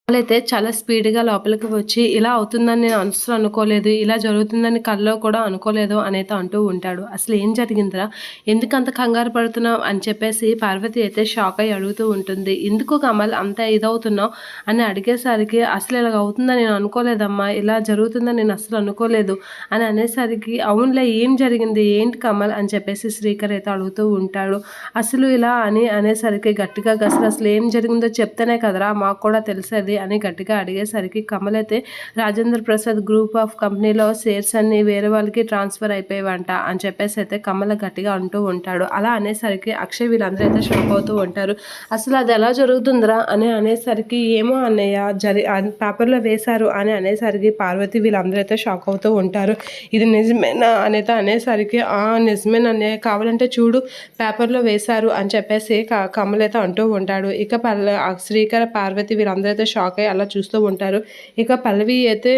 అయితే చాలా స్పీడ్‌గా లోపలికి వచ్చి, ఇలా అవుతుందని నేను అస్సలు అనుకోలేదు. ఇలా జరుగుతుందని కల్లో కూడా అనుకోలేదు అనైతే అంటూ ఉంటాడు. "అసలు ఏం జరిగిందిరా? ఎందుకంత కంగారు పడుతున్నావు?" అని చెప్పేసి పార్వతి అయితే షాక్ అయ్యి అడుగుతూ ఉంటుంది. "ఎందుకు కమల్ అంత ఇదవుతున్నావు?" అని అడిగేసరికి, "అసలు ఇలాగ అవుతుందని నేను అనుకోలేదమ్మా. ఇలా జరుగుతుందని నేను అస్సలు అనుకోలేదు" అని అనేసరికి, "అవునులే ఏం జరిగింది? ఏంటి కమల్?" అని చెప్పేసి శ్రీకర్ అయితే అడుగుతూ ఉంటాడు. అసలు ఇలా అనేసరికి గట్టిగా అసలు ఏం జరిగిందో చెప్తేనే కదరా మాకు కూడా తెలిసేది అని గట్టిగా అడిగేసరికి కమల్ అయితే రాజేంద్ర ప్రసాద్ గ్రూప్ ఆఫ్ కంపెనీలో షేర్స్ అన్ని వేరే వాళ్ళకి ట్రాన్స్ఫర్ అయిపోయేవంట అని చెప్పేసి అయితే కమల్ గట్టిగా అంటూ ఉంటాడు. అలా అనేసరికి అక్షయ్ వీళ్ళందరూ అయితే షాక్ అవుతూ ఉంటారు. అసలు అది ఎలా జరుగుతుందిరా అని అనేసరికి, "ఏమో అన్నయ్య పేపర్లో వేశారు" అని అనేసరికి పార్వతి వీళ్ళందరూ అయితే షాక్ అవుతూ ఉంటారు. "ఇది నిజమేనా" అనేది అనేసరికి, నిజమేనన్నయ్య, కావాలంటే చూడు పేపర్లో వేశారు అని చెప్పేసి కమల్ అయితే అంటూ ఉంటాడు. ఇక శ్రీకర్, పార్వతి వీళ్ళందరూ అయితే షాక్ అయ్యి అలా చూస్తూ ఉంటారు. ఇక పల్లవి అయితే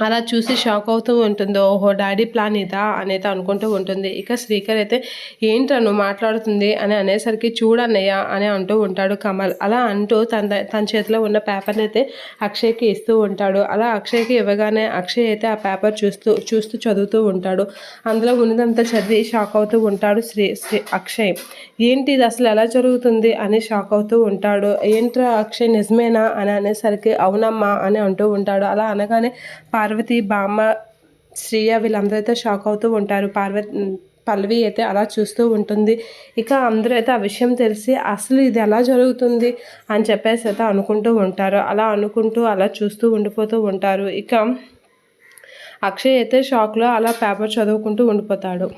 అలా చూసి షాక్ అవుతూ ఉంటుంది. ఓహో! డాడీ ప్లాన్ ఇదా అనేది అనుకుంటూ ఉంటుంది. ఇక శ్రీకర్ అయితే, "ఏంట్రా నువ్వు మాట్లాడుతుంది" అని అనేసరికి, "చూడన్నయ్య" అని అంటూ ఉంటాడు కమల్. అలా అంటూ తన చేతిలో ఉన్న పేపర్ని అయితే అక్షయ్కి ఇస్తూ ఉంటాడు. అలా అక్షయ్కి ఇవ్వగానే అక్షయ్ అయితే ఆ పేపర్ చూస్తూ చదువుతూ ఉంటాడు. అందులో ఉన్నదంతా చదివి షాక్ అవుతూ ఉంటాడు అక్షయ్. "ఏంటి ఇది అసలు ఎలా జరుగుతుంది" అని షాక్ అవుతూ ఉంటాడు. "ఏంట్రా అక్షయ్ నిజమేనా" అని అనేసరికి, "అవునమ్మా" అని అంటూ ఉంటాడు. అలా అనగానే పార్వతి, బామ్మ, శ్రియ వీళ్ళందరూ అయితే షాక్ అవుతూ ఉంటారు. పల్లవి అయితే అలా చూస్తూ ఉంటుంది. ఇక అందరూ అయితే ఆ విషయం తెలిసి అసలు ఇది ఎలా జరుగుతుంది అని చెప్పేసి అయితే అనుకుంటూ ఉంటారు. అలా అనుకుంటూ అలా చూస్తూ ఉండిపోతూ ఉంటారు. ఇక అక్షయ్ అయితే షాక్‌లో అలా పేపర్ చదువుకుంటూ ఉండిపోతాడు.